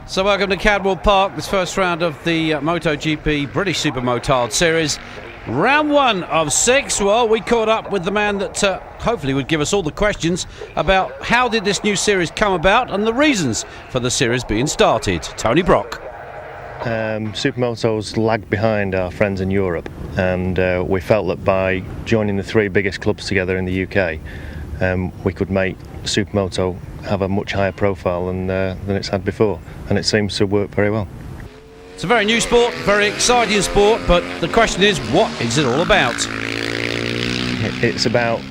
So welcome to Cadwell Park, this first round of the MotoGP British Supermoto Series. Round 1 of 6. Well, we caught up with the man that hopefully would give us all the questions about how did this new series come about and the reasons for the series being started. Tony Brock. Supermotos lagged behind our friends in Europe, and we felt that by joining the 3 biggest clubs together in the UK, we could make Supermoto have a much higher profile than it's had before, and it seems to work very well. It's a very new sport, very exciting sport, but the question is, what is it all about? It's about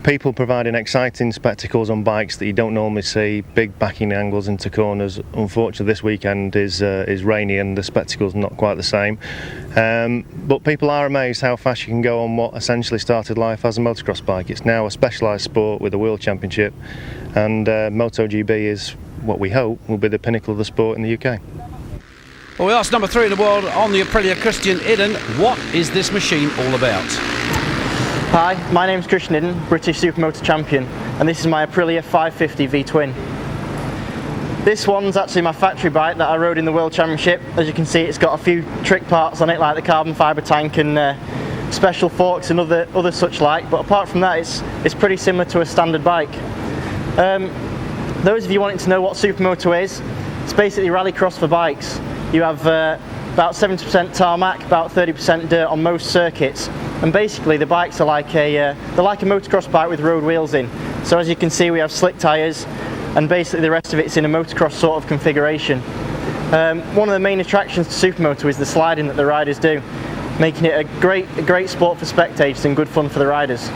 people providing exciting spectacles on bikes that you don't normally see, big backing angles into corners. Unfortunately, this weekend is rainy and the spectacle's not quite the same. But people are amazed how fast you can go on what essentially started life as a motocross bike. It's now a specialised sport with a World Championship, and MotoGB is what we hope will be the pinnacle of the sport in the UK. Well, we asked number 3 in the world on the Aprilia, Christian Idden, what is this machine all about? Hi, my name's Christian Idden, British Supermoto Champion, and this is my Aprilia 550 V-Twin. This one's actually my factory bike that I rode in the World Championship. As you can see, it's got a few trick parts on it, like the carbon fibre tank and special forks and other such like, but apart from that, it's pretty similar to a standard bike. Those of you wanting to know what Supermoto is, it's basically rallycross for bikes. You have about 70% tarmac, about 30% dirt on most circuits, and basically the bikes are like they're like a motocross bike with road wheels in. So as you can see, we have slick tyres, and basically the rest of it's in a motocross sort of configuration. One of the main attractions to Supermoto is the sliding that the riders do, making it a great sport for spectators and good fun for the riders.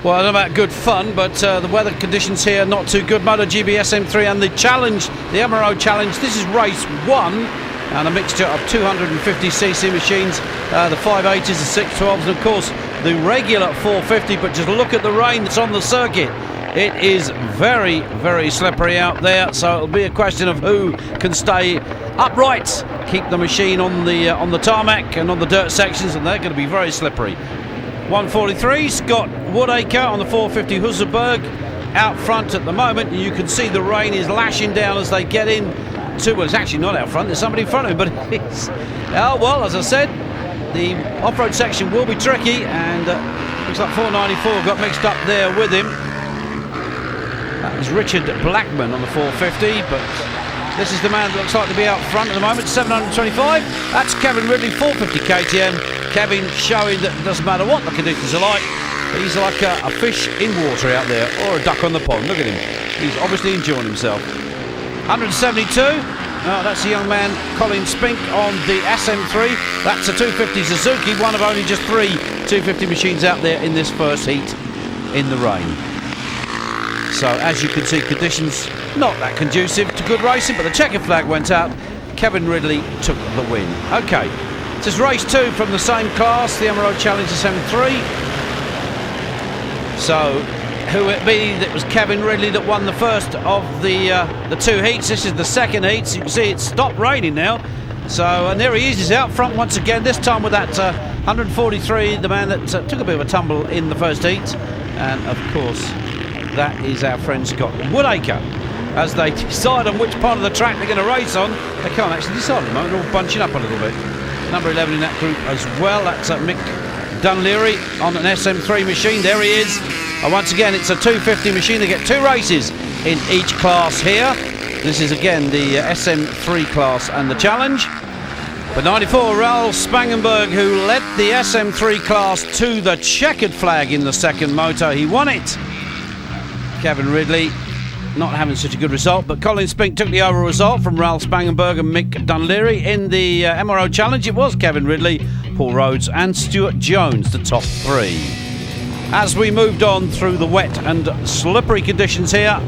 Well, I don't know about good fun, but the weather conditions here are not too good. MotoGB SM3 and the challenge, the Emerald Challenge. This is race 1. And a mixture of 250cc machines, the 580s, the 612s, and of course the regular 450. But just look at the rain that's on the circuit. It is very, very slippery out there, so it'll be a question of who can stay upright, keep the machine on the tarmac and on the dirt sections, and they're going to be very slippery. 143, Scott Woodacre on the 450 Husselberg out front at the moment, and you can see the rain is lashing down as they get in. Well, it's actually not out front, there's somebody in front of him, but it's... Oh, well, as I said, the off-road section will be tricky, and looks like 494 got mixed up there with him. That was Richard Blackman on the 450, but this is the man that looks like to be out front at the moment, 725. That's Kevin Ridley, 450 KTM. Kevin showing that it doesn't matter what the conditions are like, he's like a fish in water out there, or a duck on the pond. Look at him, he's obviously enjoying himself. 172, that's a young man, Colin Spink on the SM3. That's a 250 Suzuki, one of only just 3 250 machines out there in this first heat in the rain. So as you can see, conditions not that conducive to good racing, but the checkered flag went out. Kevin Ridley took the win. Okay, this is race 2 from the same class, the Emerald Challenge SM3. So who it be that was Kevin Ridley that won the first of the 2 heats. This is the second heat, so you can see it's stopped raining now. So, and there he is, he's out front once again, this time with that 143, the man that took a bit of a tumble in the first heat. And of course, that is our friend Scott Woodacre. As they decide on which part of the track they're going to race on, they can't actually decide at the moment, they're all bunching up a little bit. Number 11 in that group as well, that's Mick Dunleary on an SM3 machine, there he is. And once again, it's a 250 machine. They get 2 races in each class here. This is again the SM3 class and the challenge. But 94, Raoul Spangenberg, who led the SM3 class to the checkered flag in the second moto. He won it. Kevin Ridley not having such a good result, but Colin Spink took the overall result from Raoul Spangenberg and Mick Dunleary. In the MRO challenge, it was Kevin Ridley, Paul Rhodes and Stuart Jones, the top 3. As we moved on through the wet and slippery conditions here,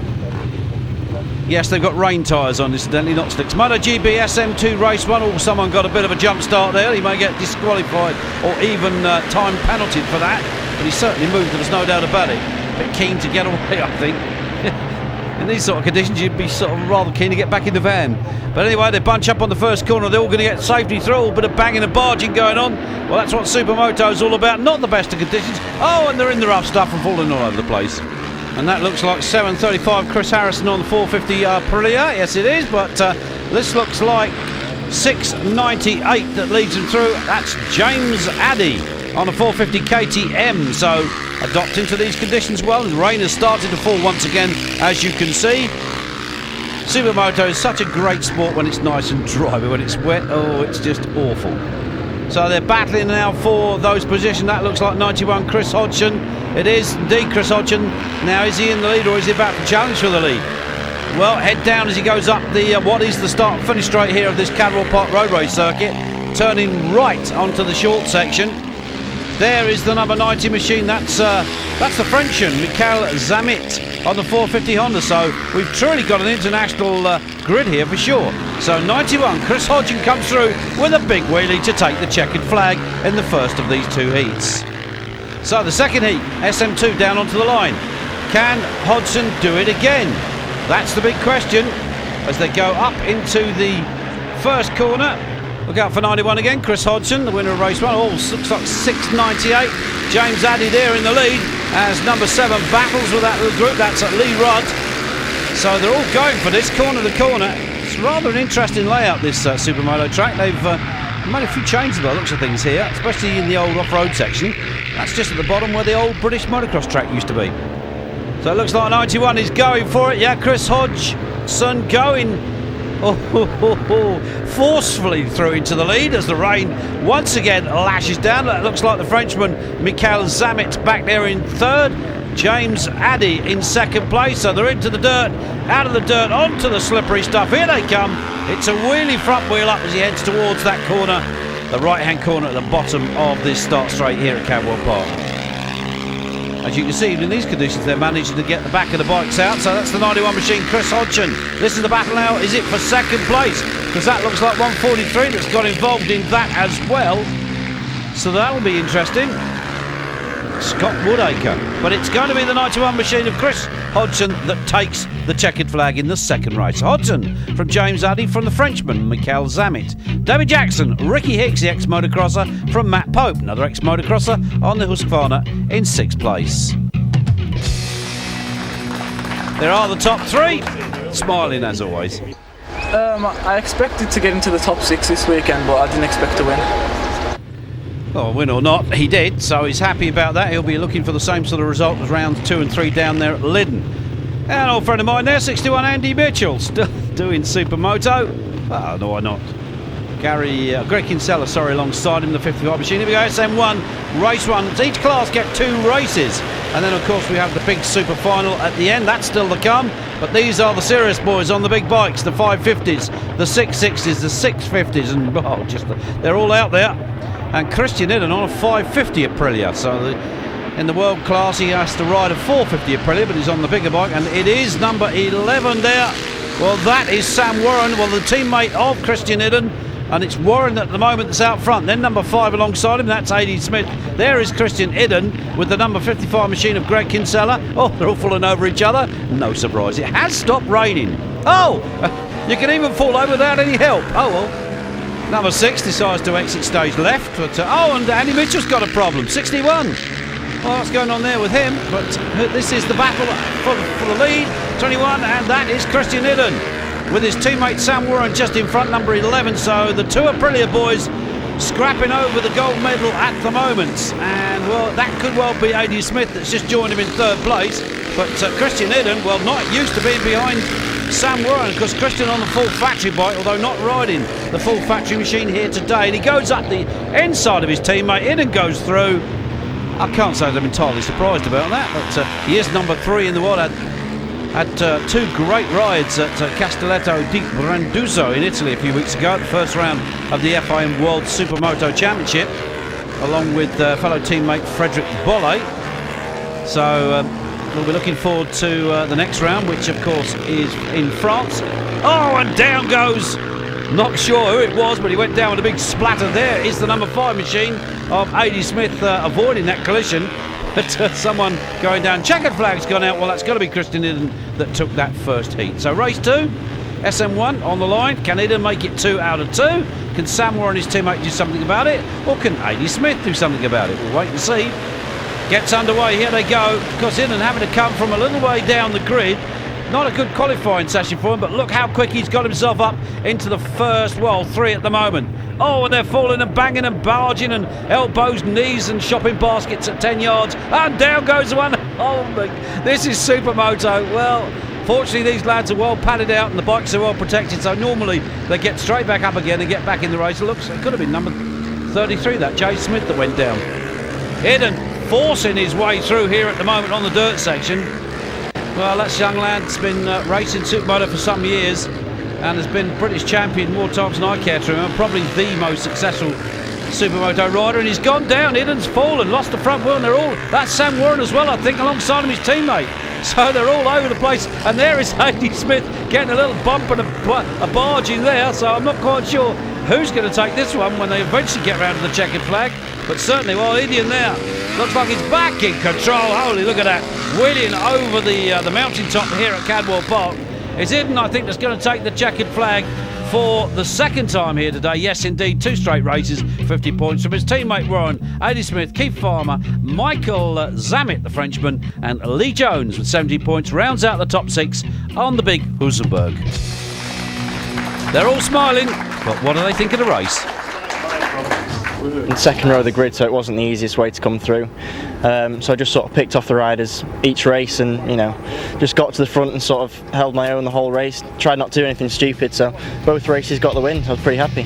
yes, they've got rain tyres on, incidentally, not slicks. MotoGB SM2 race 1. Oh, someone got a bit of a jump start there. He may get disqualified or even time penaltied for that, but he certainly moved, there's no doubt about it. A bit keen to get away, I think. In these sort of conditions, you'd be sort of rather keen to get back in the van. But anyway, they bunch up on the first corner. They're all going to get safety through. A bit of banging and barging going on. Well, that's what Supermoto is all about. Not the best of conditions. Oh, and they're in the rough stuff and falling all over the place. And that looks like 7:35 Chris Harrison on the 450 Aprilia. Yes, it is, but this looks like 6:98 that leads him through. That's James Addy on a 450 KTM. So adapting to these conditions well. The rain has started to fall once again, as you can see. Supermoto is such a great sport when it's nice and dry, but when it's wet, oh, it's just awful. So they're battling now for those positions. That looks like 91 Chris Hodgson. It is indeed Chris Hodgson. Now, is he in the lead or is he about to challenge for the lead? Well, head down as he goes up the what is the start and finish straight here of this Cadwell Park Road Race Circuit, turning right onto the short section. There is the number 90 machine. That's the Frenchman, Michael Zamit, on the 450 Honda. So we've truly got an international grid here for sure. So 91, Chris Hodgson comes through with a big wheelie to take the checkered flag in the first of these two heats. So the second heat, SM2 down onto the line. Can Hodgson do it again? That's the big question as they go up into the first corner. Look out for 91 again, Chris Hodgson, the winner of race 1. Oh, looks like 6:98. James Addy there in the lead as number 7 battles with that little group. That's at Lee Rudd. So they're all going for this corner to corner. It's rather an interesting layout, this Supermoto track. They've made a few changes by the looks of things here, especially in the old off-road section. That's just at the bottom where the old British motocross track used to be. So it looks like 91 is going for it. Yeah, Chris Hodgson going forcefully through into the lead as the rain once again lashes down. That looks like the Frenchman Michael Zamit back there in third. James Addy in second place. So they're into the dirt, out of the dirt, onto the slippery stuff. Here they come. It's a wheelie front wheel up as he heads towards that corner, the right-hand corner at the bottom of this start straight here at Cadwell Park. As you can see, in these conditions, they're managing to get the back of the bikes out. So that's the 91 machine, Chris Hodgson. This is the battle now. Is it for second place? Because that looks like 143 that's got involved in that as well. So that'll be interesting. Scott Woodacre. But it's going to be the 91 machine of Chris Hodgson that takes the checkered flag in the second race. Hodgson from James Addy, from the Frenchman Michael Zamit. David Jackson, Ricky Hicks, the ex-motocrosser, from Matt Pope, another ex-motocrosser, on the Husqvarna in 6th place. There are the top 3, smiling as always. I expected to get into the top 6 this weekend, but I didn't expect to win. Well, win or not, he did, so he's happy about that. He'll be looking for the same sort of result as rounds 2 and 3 down there at Lyddon. And an old friend of mine there, 61 Andy Mitchell, still doing Supermoto. Oh, no, why not? Greg Kinsella, alongside him, the 55 machine. Here we go, SM1, race 1. Each class get 2 races. And then, of course, we have the big super final at the end. That's still to come. But these are the serious boys on the big bikes, the 550s, the 660s, the 650s, and they're all out there. And Christian Idden on a 550 Aprilia. So in the world class, he has to ride a 450 Aprilia, but he's on the bigger bike. And it is number 11 there. Well, that is Sam Warren, the teammate of Christian Idden. And it's Warren at the moment that's out front. Then number 5 alongside him, that's A.D. Smith. There is Christian Idden with the number 55 machine of Greg Kinsella. Oh, they're all falling over each other. No surprise. It has stopped raining. Oh, you can even fall over without any help. Oh, well. Number 6 decides to exit stage left. But, and Andy Mitchell's got a problem. 61. Well, what's going on there with him? But this is the battle for the lead. 21, and that is Christian Idden with his teammate Sam Warren just in front, number 11. So the 2 Aprilia boys scrapping over the gold medal at the moment. And, well, that could well be A.D. Smith that's just joined him in 3rd place. But Christian Idden, not used to being behind Sam Warren, because Christian on the full factory bike, although not riding the full factory machine here today. And he goes up the inside of his teammate. Idden goes through. I can't say that I'm entirely surprised about that, but he is number 3 in the world. Had 2 great rides at Castelletto di Branduzzo in Italy a few weeks ago at the first round of the FIM World Supermoto Championship, along with fellow teammate Frederic Bolle. So we'll be looking forward to the next round, which of course is in France. Oh, and down goes, not sure who it was, but he went down with a big splatter. There is the number 5 machine of A.D. Smith avoiding that collision. But someone going down. Checkered flag's gone out. Well, that's got to be Christian Idden that took that first heat. So race 2, SM1 on the line. Can Idden make it 2 out of 2? Can Sam Warren and his teammate do something about it? Or can A.D. Smith do something about it? We'll wait and see. gets underway. Here they go. Of course, Inan having to come from a little way down the grid. Not a good qualifying session for him, but look how quick he's got himself up into the first, well, 3 at the moment. Oh, and they're falling and banging and barging and elbows, knees and shopping baskets at 10 yards. And down goes one. Oh, this is Supermoto. Well, fortunately, these lads are well padded out and the bikes are well protected, so normally they get straight back up again and get back in the race. It looks, it could have been number 33, that Jay Smith that went down. Inan forcing his way through here at the moment on the dirt section. Well, that's young lad's been racing Supermoto for some years and has been British champion more times than I care to remember. Probably the most successful Supermoto rider, and he's gone down. Idan's fallen, lost the front wheel, and that's Sam Warren as well, I think, alongside him, his teammate. So they're all over the place, and there is Andy Smith getting a little bump and a barge in there, so I'm not quite sure who's going to take this one when they eventually get round to the checkered flag. But certainly, well, Idan there looks like he's back in control. Holy, look at that. Wheeling over the mountaintop here at Cadwell Park. It's Idan, I think, that's going to take the checkered flag for the second time here today. Yes, indeed, 2 straight races, 50 points from his teammate Warren, Andy Smith, Keith Farmer, Michael Zammit, the Frenchman, and Lee Jones with 70 points, rounds out the top 6 on the big Husenberg. They're all smiling, but what do they think of the race? In second row of the grid, so it wasn't the easiest way to come through. So I just sort of picked off the riders each race and, just got to the front and sort of held my own the whole race. Tried not to do anything stupid, so both races got the win. I was pretty happy.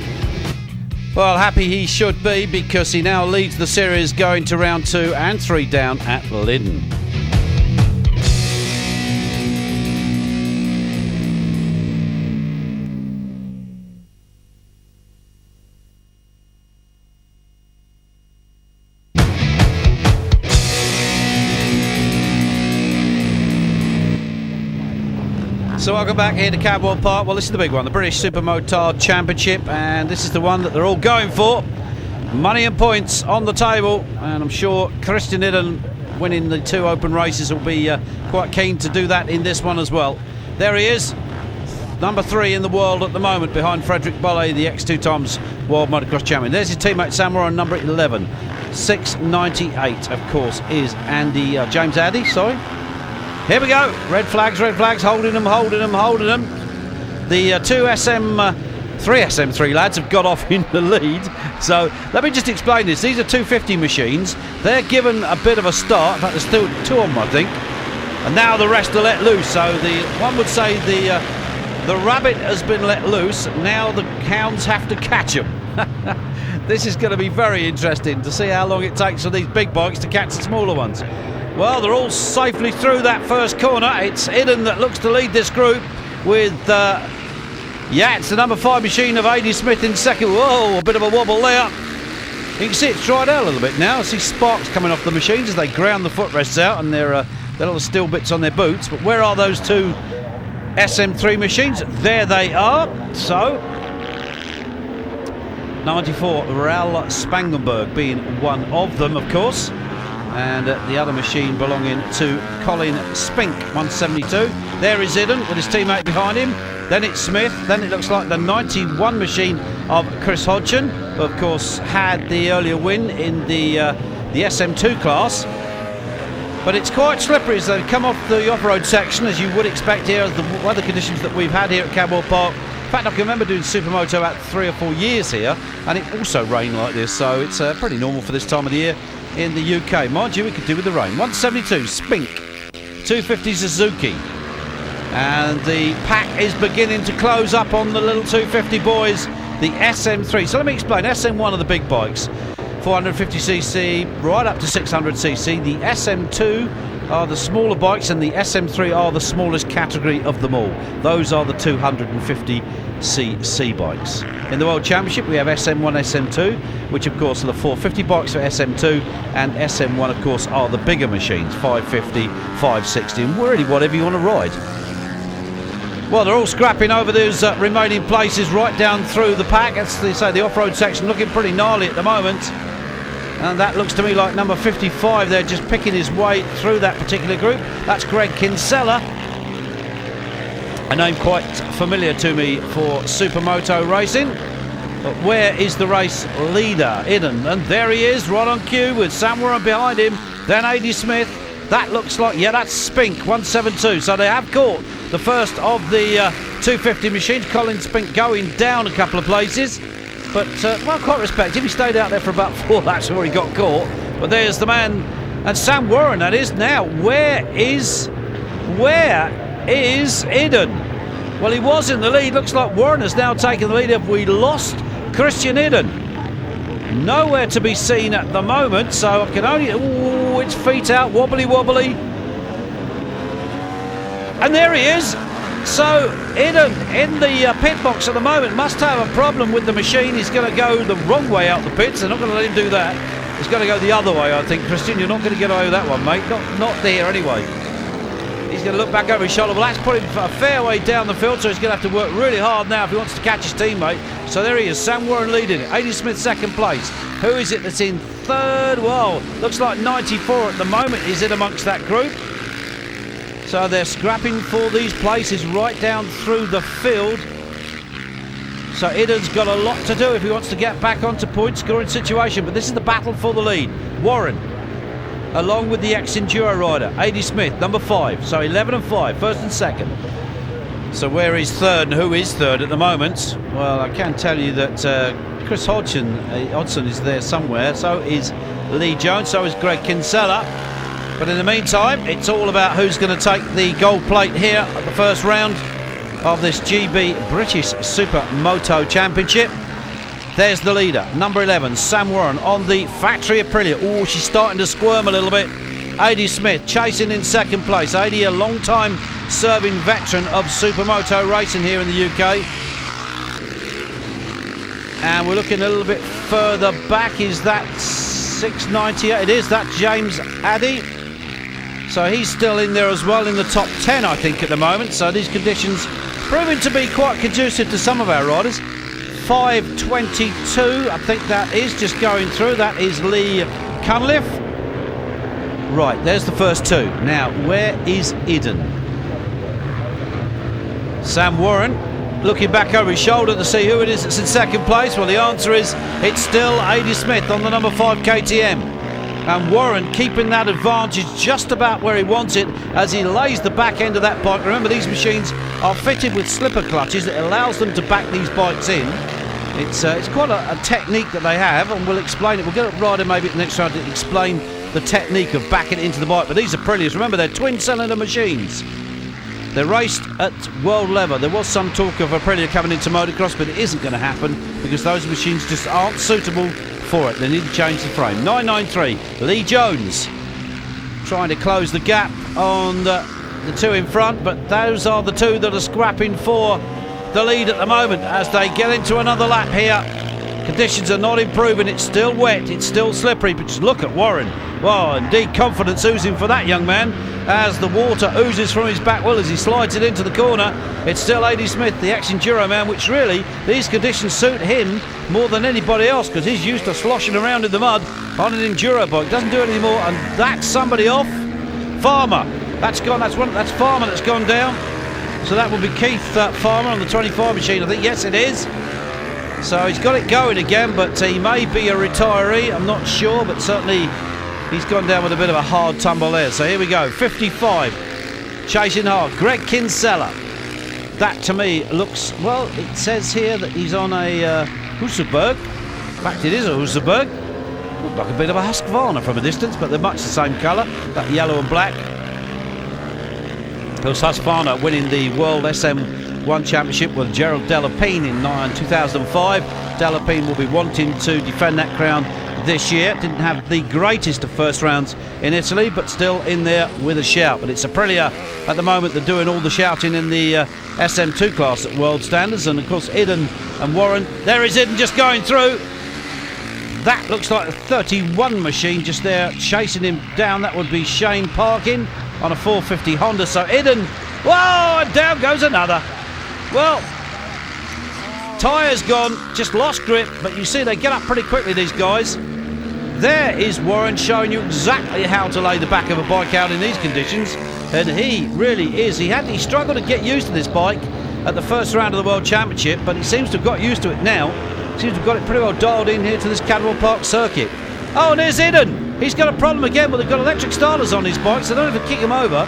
Well, happy he should be, because he now leads the series going to round 2 and 3 down at Lyddon. So welcome back here to Cadwell Park. Well, this is the big one, the British Supermoto Championship, and this is the one that they're all going for. Money and points on the table, and I'm sure Christian Idan, winning the 2 open races, will be quite keen to do that in this one as well. There he is, number 3 in the world at the moment, behind Frederick Bolle, the ex-2 times world motocross champion. There's his teammate Sam Warren, number 11. 698, of course, is James Addy, sorry. Here we go, red flags, holding them. The 3 SM3 lads have got off in the lead. So let me just explain this. These are 250 machines. They're given a bit of a start. In fact, there's still 2 of them, I think. And now the rest are let loose. So one would say the rabbit has been let loose. Now the hounds have to catch him. This is going to be very interesting to see how long it takes for these big bikes to catch the smaller ones. Well, they're all safely through that first corner. It's Idan that looks to lead this group with, it's the number 5 machine of Andy Smith in second. Whoa, a bit of a wobble there. You can see it's dried out a little bit now. I see sparks coming off the machines as they ground the footrests out and their little steel bits on their boots. But where are those 2 SM3 machines? There they are. So, 94, Raoul Spangenberg being one of them, of course. And the other machine belonging to Colin Spink, 172. There is Idan with his teammate behind him. Then it's Smith. Then it looks like the 91 machine of Chris Hodgson, who of course had the earlier win in the SM2 class. But it's quite slippery as they come off the off-road section, as you would expect here, as the weather conditions that we've had here at Cadwell Park. In fact, I can remember doing Supermoto about 3 or 4 years here, and it also rained like this, so it's pretty normal for this time of the year in the UK. Mind you, we could do with the rain. 172 Spink, 250 Suzuki, and the pack is beginning to close up on the little 250 boys, the SM3. So let me explain. SM1 are the big bikes, 450cc right up to 600cc. The SM2 are the smaller bikes, and the SM3 are the smallest category of them all. Those are the 250cc bikes. In the World Championship we have SM1, SM2, which of course are the 450 bikes for SM2, and SM1 of course are the bigger machines, 550, 560, and really whatever you want to ride. Well, they're all scrapping over those remaining places right down through the pack. As they say, the off-road section looking pretty gnarly at the moment. And that looks to me like number 55 there, just picking his way through that particular group. That's Greg Kinsella, a name quite familiar to me for Supermoto racing. But where is the race leader, Idan? And there he is, right on cue with Sam Warren behind him. then A.D. Smith. That looks like, yeah, that's Spink, 172. So they have caught the first of the 250 machines. Colin Spink going down a couple of places. But, well, quite respected. He stayed out there for about 4 laps before he got caught. But there's the man, and Sam Warren, that is. Now, where is Eden? Well, he was in the lead. Looks like Warren has now taken the lead. Have we lost Christian Eden? Nowhere to be seen at the moment, so I can only... Ooh, it's feet out, wobbly. And there he is. So Eden in the pit box at the moment must have a problem with the machine. He's going to go the wrong way out the pits. They're not going to let him do that. He's going to go the other way, I think. Christian, you're not going to get away with that one, mate. Not there anyway. He's going to look back over his shoulder. Well, that's put him a fair way down the field, so he's going to have to work really hard now if he wants to catch his teammate. So there he is, Sam Warren leading it. A.D. Smith second place. Who is it that's in third? Well, looks like 94 at the moment is in amongst that group. So they're scrapping for these places right down through the field. So Eden's got a lot to do if he wants to get back onto point scoring situation. But this is the battle for the lead. Warren, along with the ex-Enduro rider, A.D. Smith, number 5. So 11 and 5, first and second. So where is third and who is third at the moment? Well, I can tell you that Chris Hodgson is there somewhere. So is Lee Jones, so is Greg Kinsella. But in the meantime, it's all about who's going to take the gold plate here at the first round of this GB British Supermoto Championship. There's the leader, number 11, Sam Warren on the factory Aprilia. Oh, she's starting to squirm a little bit. A.D. Smith chasing in second place. A.D. a long-time serving veteran of Supermoto racing here in the UK. And we're looking a little bit further back. Is that 698? It is. That's James Addy. So he's still in there as well in the top 10, I think, at the moment. So these conditions proving to be quite conducive to some of our riders. 5:22, I think that is just going through. That is Lee Cunliffe. Right, there's the first two. Now, where is Eden? Sam Warren looking back over his shoulder to see who it is that's in second place. Well, the answer is it's still A.D. Smith on the number 5 KTM. And Warren keeping that advantage just about where he wants it as he lays the back end of that bike. Remember, these machines are fitted with slipper clutches that allows them to back these bikes in. It's quite a technique that they have, and we'll explain it. We'll get a rider maybe at the next round to explain the technique of backing it into the bike. But these are Aprilias. Remember, they're twin-cylinder machines. They're raced at world level. There was some talk of Aprilia coming into motocross, but it isn't going to happen because those machines just aren't suitable for it. They need to change the frame. 993, Lee Jones trying to close the gap on the two in front, but those are the two that are scrapping for the lead at the moment as they get into another lap here. Conditions are not improving. It's still wet, it's still slippery, but just look at Warren. Well, indeed, confidence oozing for that young man as the water oozes from his back wheel as he slides it into the corner. It's still A.D. Smith, the ex-Enduro man, which really, these conditions suit him more than anybody else because he's used to sloshing around in the mud on an Enduro bike. Doesn't do it anymore, and that's somebody off. Farmer, that's Farmer that's gone down. So that will be Keith Farmer on the 25 machine, I think. Yes, it is. So he's got it going again, but he may be a retiree. I'm not sure, but certainly he's gone down with a bit of a hard tumble there. So here we go, 55, chasing hard. Greg Kinsella. That to me looks, well, it says here that he's on a Husqvarna. In fact, it is a Husqvarna. Looks like a bit of a Husqvarna from a distance, but they're much the same colour, that yellow and black. Of course, Husqvarna winning the World SM1 Championship with Gerald Delapine in 2005. Delapine will be wanting to defend that crown this year. Didn't have the greatest of first rounds in Italy, but still in there with a shout. But it's Aprilia at the moment that are doing all the shouting in the SM2 class at world standards. And of course, Eden and Warren. There is Eden just going through. That looks like a 31 machine just there chasing him down. That would be Shane Parkin on a 450 Honda. So Eden, whoa, and down goes another. Well, tyres gone, just lost grip, but you see they get up pretty quickly, these guys. There is Warren showing you exactly how to lay the back of a bike out in these conditions, and he really is. He struggled to get used to this bike at the first round of the World Championship, but he seems to have got used to it now. Seems to have got it pretty well dialed in here to this Cadwell Park Circuit. Oh, and there's Eden. He's got a problem again. Well, they've got electric starters on his bike, so they don't even kick him over.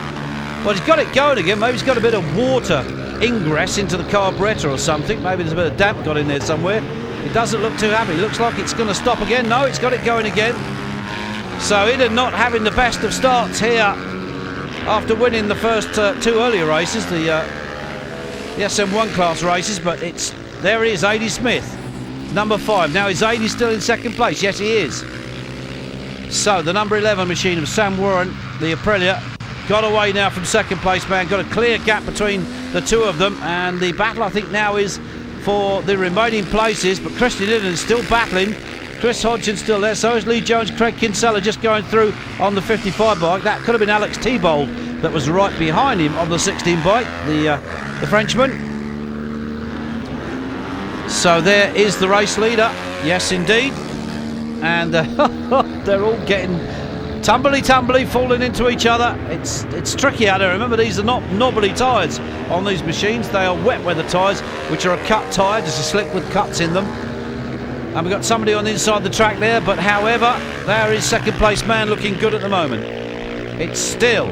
Well, he's got it going again. Maybe he's got a bit of water ingress into the carburettor or something. Maybe there's a bit of damp got in there somewhere. It doesn't look too happy. Looks like it's going to stop again. No, it's got it going again. So Eden not having the best of starts here after winning the first two earlier races, the SM1 class races. But there he is, Adi Smith, number 5. Now is Adi still in second place? Yes, he is. So the number 11 machine of Sam Warren, the Aprilia, got away now from second place man. Got a clear gap between the two of them, and the battle I think now is for the remaining places. But Christian Eden is still battling. Chris Hodgson still there, so is Lee Jones. Craig Kinsella just going through on the 55 bike. That could have been Alex Thibault that was right behind him on the 16 bike, the Frenchman. So there is the race leader, yes indeed. And they're all getting tumbly, falling into each other. It's tricky out there. Remember, these are not knobbly tyres on these machines. They are wet weather tyres, which are a cut tyre, just a slick with cuts in them. And we've got somebody on the inside the track there, but however, there is second place man looking good at the moment. It's still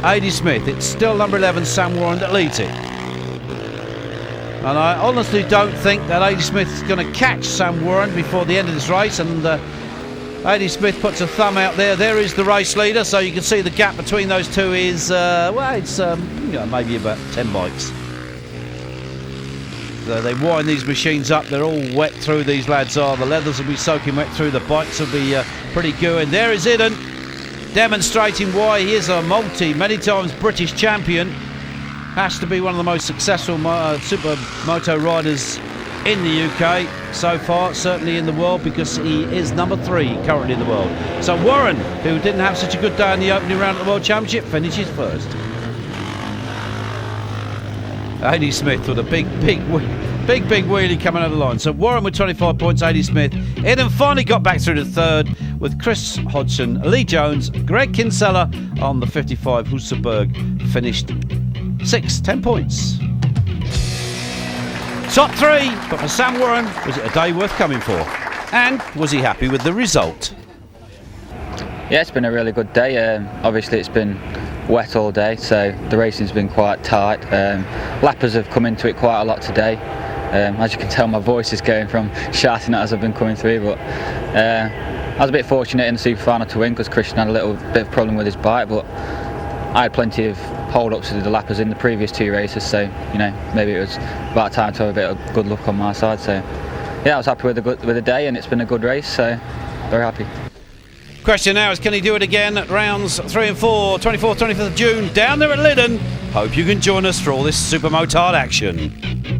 Adi Smith. It's still number 11 Sam Warren that leads it. And I honestly don't think that Adi Smith is going to catch Sam Warren before the end of this race. And Adi Smith puts a thumb out there. There is the race leader, so you can see the gap between those two is, it's maybe about 10 bikes. So they wind these machines up. They're all wet through, these lads are. The leathers will be soaking wet through. The bikes will be pretty gooey. And there is Eden, demonstrating why he is a many times British champion. Has to be one of the most successful supermoto riders in the UK so far, certainly in the world, because he is number 3 currently in the world. So Warren, who didn't have such a good day in the opening round of the World Championship, finishes first. Adi Smith with a big wheelie coming over the line. So Warren with 25 points, Adi Smith. Eden finally got back through to third with Chris Hodgson, Lee Jones, Greg Kinsella on the 55. Husaberg finished 6th, 10 points. Top 3, but for Sam Warren, was it a day worth coming for? And was he happy with the result? Yeah, it's been a really good day. Obviously it's been wet all day, so the racing's been quite tight. Lappers have come into it quite a lot today. As you can tell, my voice is going from shouting at as I've been coming through, but I was a bit fortunate in the super final to win because Christian had a little bit of problem with his bike, but I had plenty of hold-ups with the lappers in the previous 2 races, so maybe it was about time to have a bit of good luck on my side. So yeah, I was happy with the day, and it's been a good race, so very happy. Question now is, can he do it again at rounds 3 and 4, 24th, 25th of June, down there at Liddon? Hope you can join us for all this Supermotard action.